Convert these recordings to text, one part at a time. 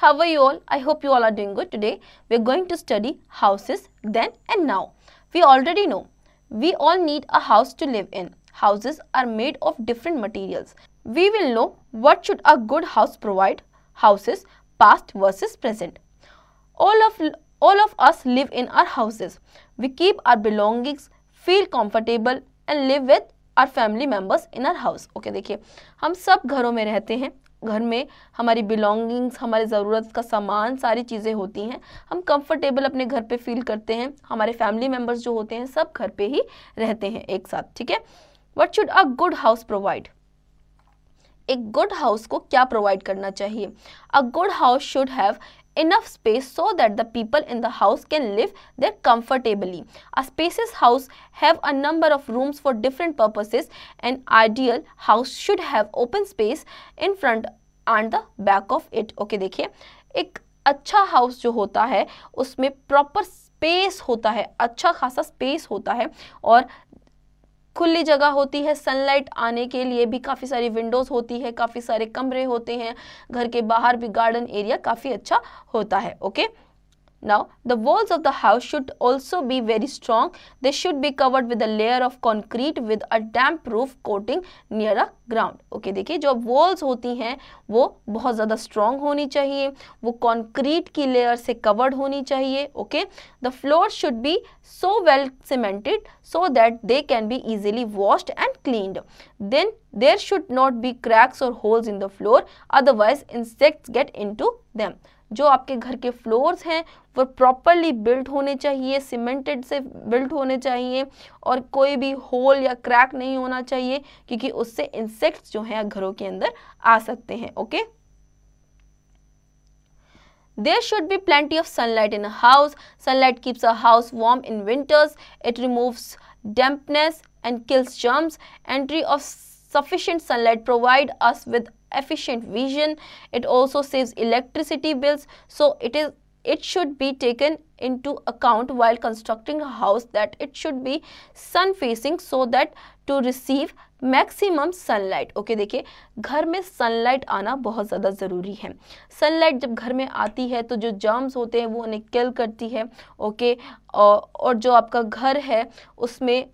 how are you all? I hope you all are doing good. Today we are going to study houses then and now. We already know we all need a house to live in. Houses are made of different materials. We will know what should a good house provide. Houses past versus present. All of us live in our houses. We keep our belongings, feel comfortable and live with our family members in our house. Okay, देखिए हम सब घरों में रहते हैं. घर में हमारी बिलोंगिंग्स, हमारी ज़रूरत का सामान, सारी चीज़ें होती हैं. हम कंफर्टेबल अपने घर पे फील करते हैं. हमारे फैमिली मेम्बर्स जो होते हैं सब घर पे ही रहते हैं एक साथ. ठीक है. What should a good house provide? एक गुड हाउस को क्या प्रोवाइड करना चाहिए? अ good house should have enough space so that the people in the house can live there comfortably. A spacious house have a number of rooms for different purposes. An ideal house should have open space in front and the back of it. Okay, देखिए एक अच्छा house जो होता है उसमें proper space होता है, अच्छा खासा स्पेस होता है और खुली जगह होती है. सनलाइट आने के लिए भी काफ़ी सारी विंडोज़ होती है, काफ़ी सारे कमरे होते हैं. घर के बाहर भी गार्डन एरिया काफ़ी अच्छा होता है. Okay. Now, the walls of the house should also be very strong. They should be covered with a layer of concrete with a damp-proof coating near the ground. Okay, देखिए जो walls होती हैं वो बहुत ज़्यादा strong होनी चाहिए, वो concrete की layer से covered होनी चाहिए. Okay, the floor should be so well cemented so that they can be easily washed and cleaned. Then there should not be cracks or holes in the floor, otherwise insects get into them. जो आपके घर के floors हैं वो properly built होने चाहिए, cemented से built होने चाहिए और कोई भी होल या क्रैक नहीं होना चाहिए क्योंकि उससे इंसेक्ट्स जो हैं घरों के अंदर आ सकते हैं. Okay. There should be plenty of sunlight in a house. Sunlight keeps a house warm in winters. It removes dampness and kills germs. Entry of sufficient sunlight provide us with efficient vision. It also saves electricity bills, so it should be taken into account while constructing a house that it should be sun facing so that to receive maximum sunlight. Okay, देखिए घर में sunlight आना बहुत ज़्यादा ज़रूरी है. Sunlight जब घर में आती है तो जो जर्म्स होते हैं वो उन्हें किल करती है. ओके, और जो आपका घर है उसमें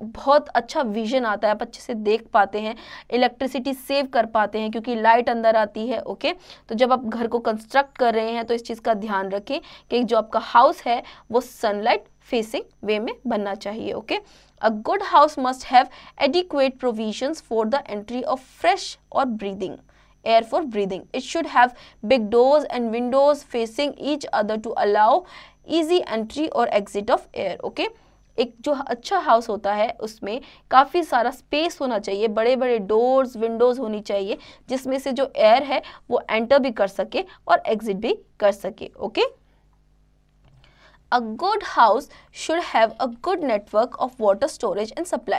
बहुत अच्छा विजन आता है, आप अच्छे से देख पाते हैं, इलेक्ट्रिसिटी सेव कर पाते हैं क्योंकि लाइट अंदर आती है. ओके, तो जब आप घर को कंस्ट्रक्ट कर रहे हैं तो इस चीज़ का ध्यान रखें कि जो आपका हाउस है वो सनलाइट फेसिंग वे में बनना चाहिए. Okay. A good house must have adequate provisions for the entry of fresh or breathing air for breathing. It should have big doors and windows facing each other to allow easy entry or exit of air. Okay. एक जो अच्छा house होता है उसमें काफ़ी सारा space होना चाहिए, बड़े बड़े डोर्स विंडोज़ होनी चाहिए जिसमें से जो एयर है वो एंटर भी कर सके और एग्जिट भी कर सके. Okay. A good house should have a good network of water storage and supply.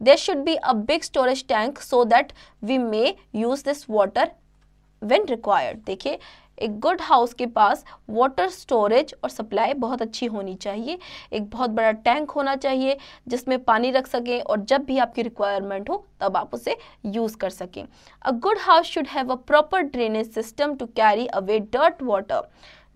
There should be a big storage tank so that we may use this water when required. देखिए एक good house के पास water storage और supply बहुत अच्छी होनी चाहिए. एक बहुत बड़ा टैंक होना चाहिए जिसमें पानी रख सकें और जब भी आपकी रिक्वायरमेंट हो तब आप उसे यूज़ कर सकें. A good house should have a proper drainage system to carry away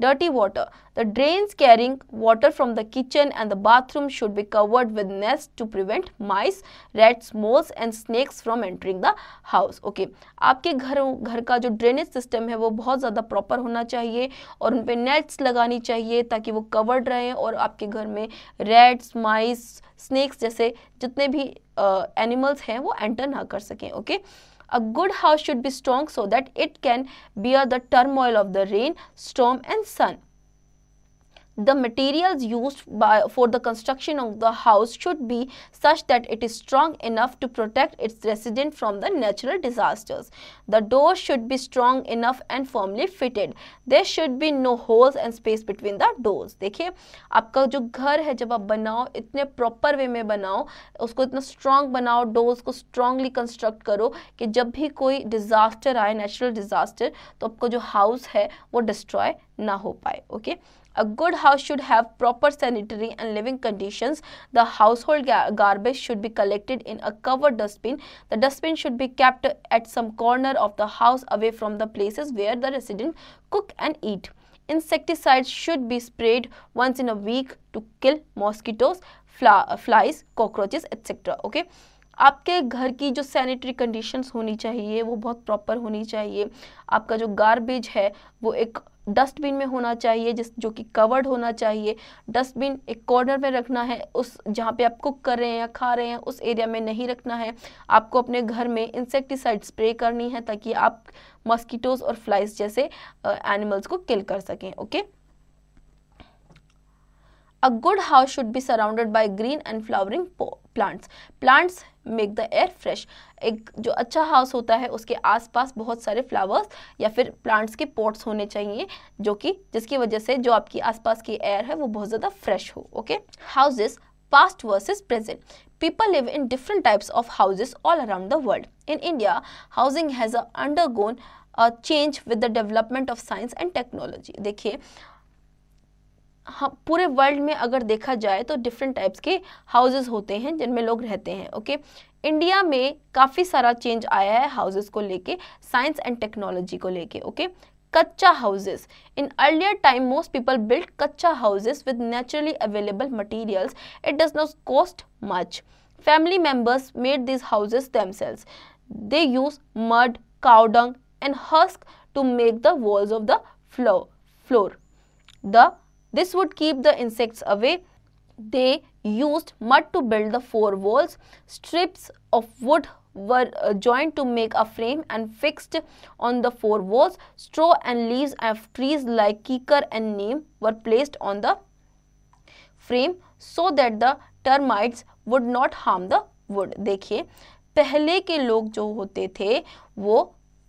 dirty water. The drains carrying water from the kitchen and the bathroom should be covered with nets to prevent mice, rats, moles and snakes from entering the house. Okay, आपके घर का जो drainage system है वो बहुत ज़्यादा proper होना चाहिए और उन पे नेट्स लगानी चाहिए ताकि वो कवर्ड रहें और आपके घर में रैट्स, माइस, स्नेक्स जैसे जितने भी एनिमल्स हैं वो एंटर ना कर सकें. Okay. A good house should be strong so that it can bear the turmoil of the rain, storm and sun. The materials used for the construction of the house should be such that it is strong enough to protect its resident from the natural disasters. The doors should be strong enough and firmly fitted. There should be no holes and space between the doors. देखिए आपका जो घर है जब आप बनाओ इतने proper way में बनाओ, उसको इतना स्ट्रॉन्ग बनाओ, डोर्स को स्ट्रॉन्गली कंस्ट्रक्ट करो कि जब भी कोई डिज़ास्टर आए, नेचुरल डिज़ास्टर, तो आपका जो हाउस है वो डिस्ट्रॉय ना हो पाए. Okay. A good house should have proper sanitary and living conditions. The household garbage should be collected in a covered dustbin. The dustbin should be kept at some corner of the house away from the places where the residents cook and eat. Insecticides should be sprayed once in a week to kill mosquitoes, flies, cockroaches, etc. Okay. आपके घर की जो sanitary conditions होनी चाहिए वो बहुत proper होनी चाहिए. आपका जो गार्बेज है वो एक डस्टबिन में होना चाहिए जो कि कवर्ड होना चाहिए. डस्टबिन एक कॉर्नर में रखना है, उस जहाँ पे आप कुक कर रहे हैं या खा रहे हैं उस एरिया में नहीं रखना है. आपको अपने घर में इंसेक्टिसाइड स्प्रे करनी है ताकि आप मॉस्किटोज और फ्लाइज जैसे एनिमल्स को किल कर सकें. Okay. A good house should be surrounded by green and flowering plants. Plants make the air fresh. एक जो अच्छा हाउस होता है उसके आसपास बहुत सारे फ्लावर्स या फिर प्लांट्स के पॉट्स होने चाहिए जो कि जिसकी वजह से जो आपकी आसपास की एयर है वो बहुत ज़्यादा फ्रेश हो. Okay. Houses past versus present. People live in different types of houses all around the world. In India, housing has undergone a change with the development of science and technology. देखिए हाँ, पूरे world में अगर देखा जाए तो different types के houses होते हैं जिनमें लोग रहते हैं. ओके. इंडिया में काफ़ी सारा चेंज आया है हाउसेस को लेके, साइंस एंड टेक्नोलॉजी को लेके. Okay. Kachcha houses. In earlier time most people build kachcha houses with naturally available materials. It does not cost much. Family members made this houses themselves. They use mud, cow dung and husk to make the walls of the floor. This would keep the insects away. They used mud to build the four walls. Strips of wood were joined to make a frame and fixed on the four walls. Straw and leaves of trees like kikar and neem were placed on the frame so that the termites would not harm the wood. देखिए पहले के लोग जो होते थे वो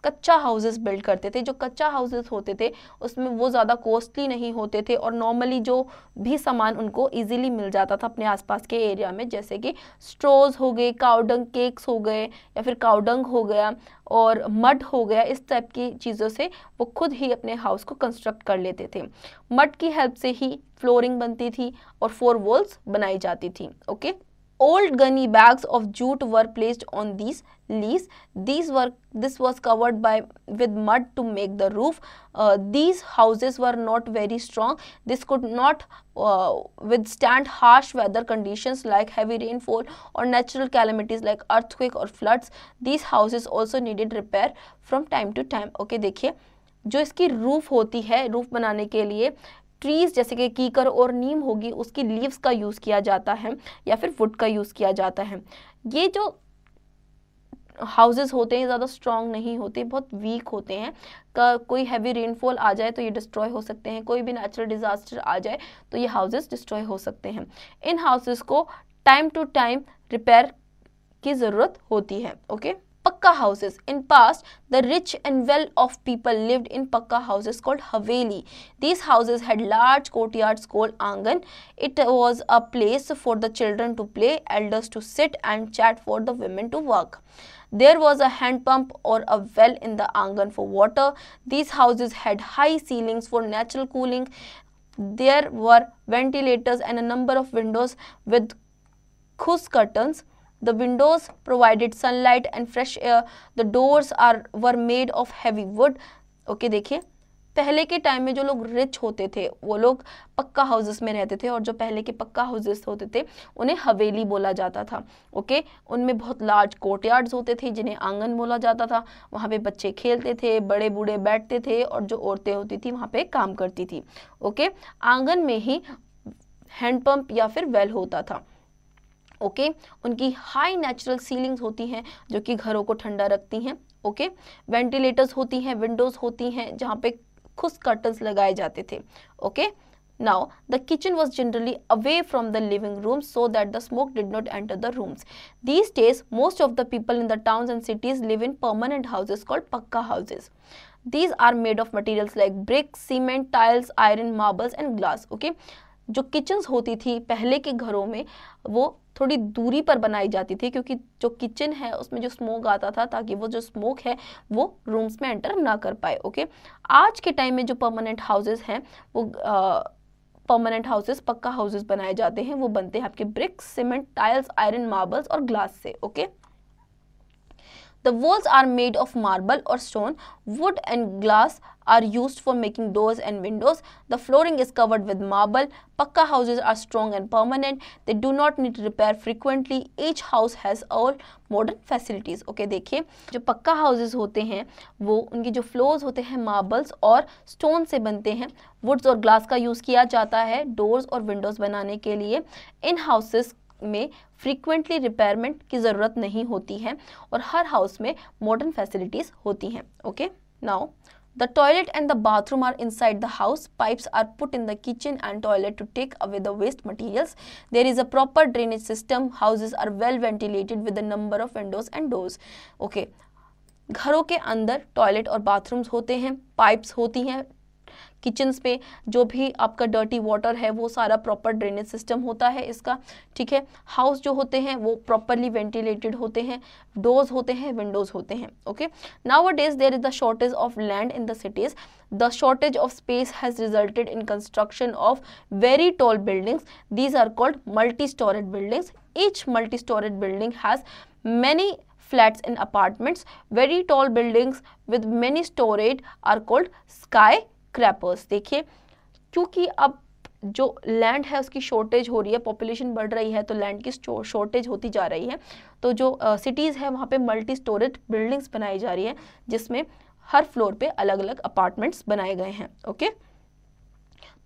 कच्चा houses build करते थे. जो कच्चा हाउसेस होते थे उसमें वो ज़्यादा कॉस्टली नहीं होते थे और नॉर्मली जो भी सामान उनको इजीली मिल जाता था अपने आसपास के एरिया में, जैसे कि स्ट्रोज हो गए, काउडंग केक्स हो गए या फिर काउडंग हो गया और मड हो गया. इस टाइप की चीज़ों से वो खुद ही अपने हाउस को कंस्ट्रक्ट कर लेते थे. मड की हेल्प से ही फ्लोरिंग बनती थी और 4 वॉल्स बनाई जाती थी. Okay. Old gunny bags of jute were placed on these leaves. This was covered with mud to make the roof. These houses were not very strong. This could not withstand harsh weather conditions like heavy rainfall or natural calamities like earthquake or floods. These houses also needed repair from time to time. Okay, देखिए जो इसकी roof होती है, roof बनाने के लिए trees जैसे कि कीकर और नीम होगी उसकी लीव्स का यूज़ किया जाता है या फिर वुड का यूज़ किया जाता है. ये जो हाउसेस होते हैं ज़्यादा स्ट्रॉन्ग नहीं होते, बहुत वीक होते हैं. कोई हैवी रेनफॉल आ जाए तो ये डिस्ट्रॉय हो सकते हैं, कोई भी नेचुरल डिजास्टर आ जाए तो ये हाउसेस डिस्ट्रॉय हो सकते हैं. इन हाउसेस को टाइम टू टाइम रिपेयर की ज़रूरत होती है. Okay. Pakka houses. In past, the rich and well-off people lived in Pakka houses called Haveli. These houses had large courtyards called Angan. It was a place for the children to play, elders to sit and chat, for the women to work. There was a hand pump or a well in the Angan for water. These houses had high ceilings for natural cooling. There were ventilators and a number of windows with khus curtains. The windows provided sunlight and fresh air. The doors were made of heavy wood. Okay, देखिए पहले के time में जो लोग rich होते थे वो लोग पक्का हाउसेस में रहते थे और जो पहले के पक्का हाउसेस होते थे उन्हें हवेली बोला जाता था. ओके. उनमें बहुत लार्ज कोर्टयार्ड्स होते थे जिन्हें आंगन बोला जाता था. वहाँ पे बच्चे खेलते थे, बड़े बूढ़े बैठते थे और जो औरतें होती थी वहाँ पे काम करती थी. ओके. आंगन में ही हैंडपम्प या फिर वेल होता था. ओके. उनकी हाई नेचुरल सीलिंग्स होती हैं जो कि घरों को ठंडा रखती हैं. ओके. वेंटिलेटर्स होती हैं, विंडोज होती हैं जहाँ पे खुश कर्टन्स लगाए जाते थे. Okay. Now, the kitchen was generally away from the living room so that the smoke did not enter the rooms. These days, most of the people in the towns and cities live in permanent houses called pakka houses. These are made of materials like bricks, cement, tiles, iron, marbles and glass. Okay. जो kitchens होती थी पहले के घरों में वो थोड़ी दूरी पर बनाई जाती थी क्योंकि जो किचन है उसमें जो स्मोक आता था ताकि वो जो स्मोक है वो रूम्स में एंटर ना कर पाए. ओके. आज के टाइम में जो परमानेंट हाउसेस हैं वो परमानेंट हाउसेस, पक्का हाउसेस बनाए जाते हैं, वो बनते हैं आपके bricks, cement, tiles, iron, marbles और ग्लास से. Okay. The walls are made of marble or stone. Wood and glass are used for making doors and windows. The flooring is covered with marble. Pakka houses are strong and permanent. They do not need repair frequently. Each house has all modern facilities. Okay, देखिए जो पक्का houses होते हैं वो उनके जो floors होते हैं marbles और stone से बनते हैं. Woods और glass का use किया जाता है doors और windows बनाने के लिए. इन houses में फ्रीक्वेंटली रिपेयरमेंट की ज़रूरत नहीं होती है और हर हाउस में मॉडर्न फैसिलिटीज़ होती हैं. Okay. Now the toilet and the bathroom are inside the house. Pipes are put in the kitchen and toilet to take away the waste materials. There is a proper drainage system. Houses are well ventilated with a number of windows and doors. Okay. घरों के अंदर toilet और bathrooms होते हैं, pipes होती हैं kitchens पे, जो भी आपका डर्टी वाटर है वो सारा प्रॉपर ड्रेनेज सिस्टम होता है इसका. ठीक है. हाउस जो होते हैं वो प्रॉपरली वेंटिलेटेड होते हैं, डोर्स होते हैं, विंडोज होते हैं. Okay. Nowadays there is the shortage of land in the cities. The shortage of space has resulted in construction of very tall buildings. These are called multi-storied buildings. Each multi-storied building has many flats and apartments. Very tall buildings with many storied are called skyscrapers. देखिए क्योंकि अब जो land है उसकी shortage हो रही है, population बढ़ रही है तो लैंड की शॉर्टेज होती जा रही है, तो जो सिटीज़ है वहाँ पे मल्टी स्टोरेज बिल्डिंग्स बनाई जा रही है जिसमें हर फ्लोर पे अलग अलग अपार्टमेंट्स बनाए गए हैं. ओके.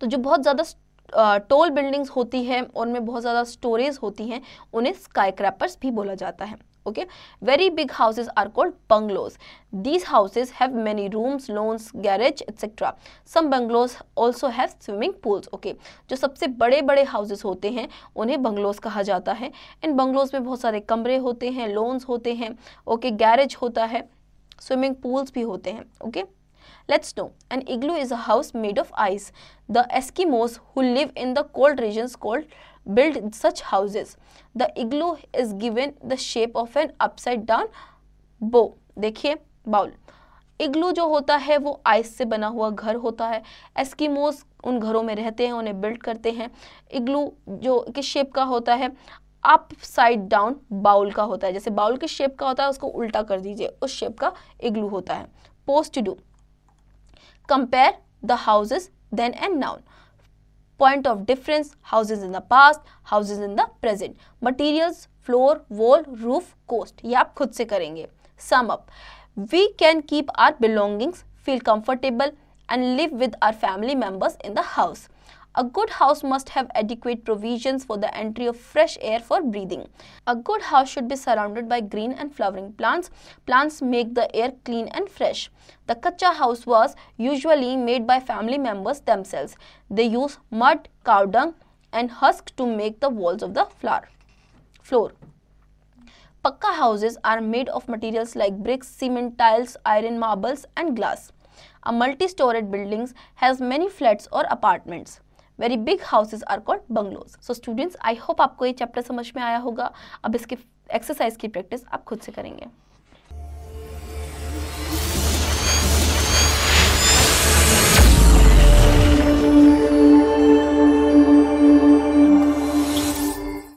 तो जो बहुत ज़्यादा टॉल बिल्डिंग्स होती है उनमें बहुत ज़्यादा स्टोरेज होती हैं, उन्हें स्काईक्रैपर्स भी बोला जाता है. Okay, very big houses are called bungalows. These houses have many rooms, lawns, garage, etc. Some bungalows also have swimming pools. Okay, जो सबसे बड़े बड़े houses होते हैं उन्हें bungalows कहा जाता है. इन bungalows में बहुत सारे कमरे होते हैं, lawns होते हैं, okay, garage होता है, swimming pools भी होते हैं. Okay. Let's know. An igloo is a house made of ice. The Eskimos who live in the cold regions build such houses. The igloo is given the shape of an upside down bow. देखिए bowl. इग्लू जो होता है वो ice से बना हुआ घर होता है. एस्किमोस उन घरों में रहते हैं, उन्हें बिल्ड करते हैं. इग्लू जो किस शेप का होता है, अपसाइड डाउन बाउल का होता है. जैसे बाउल किस शेप का होता है उसको उल्टा कर दीजिए, उस शेप का इग्लू होता है. Post to do. Compare the houses then and now. Point of difference: houses in the past, houses in the present. Materials: floor, wall, roof, cost. ये आप खुद से करेंगे. Sum up: we can keep our belongings, feel comfortable and live with our family members in the house. A good house must have adequate provisions for the entry of fresh air for breathing. A good house should be surrounded by green and flowering plants. Plants make the air clean and fresh. The kacha house was usually made by family members themselves. They use mud, cow dung and husk to make the walls of the floor. Pakka houses are made of materials like bricks, cement, tiles, iron, marbles and glass. A multi-storied building has many flats or apartments. Very big houses are called bungalows. So students, I hope आपको ये chapter समझ में आया होगा. अब इसके exercise की practice आप खुद से करेंगे.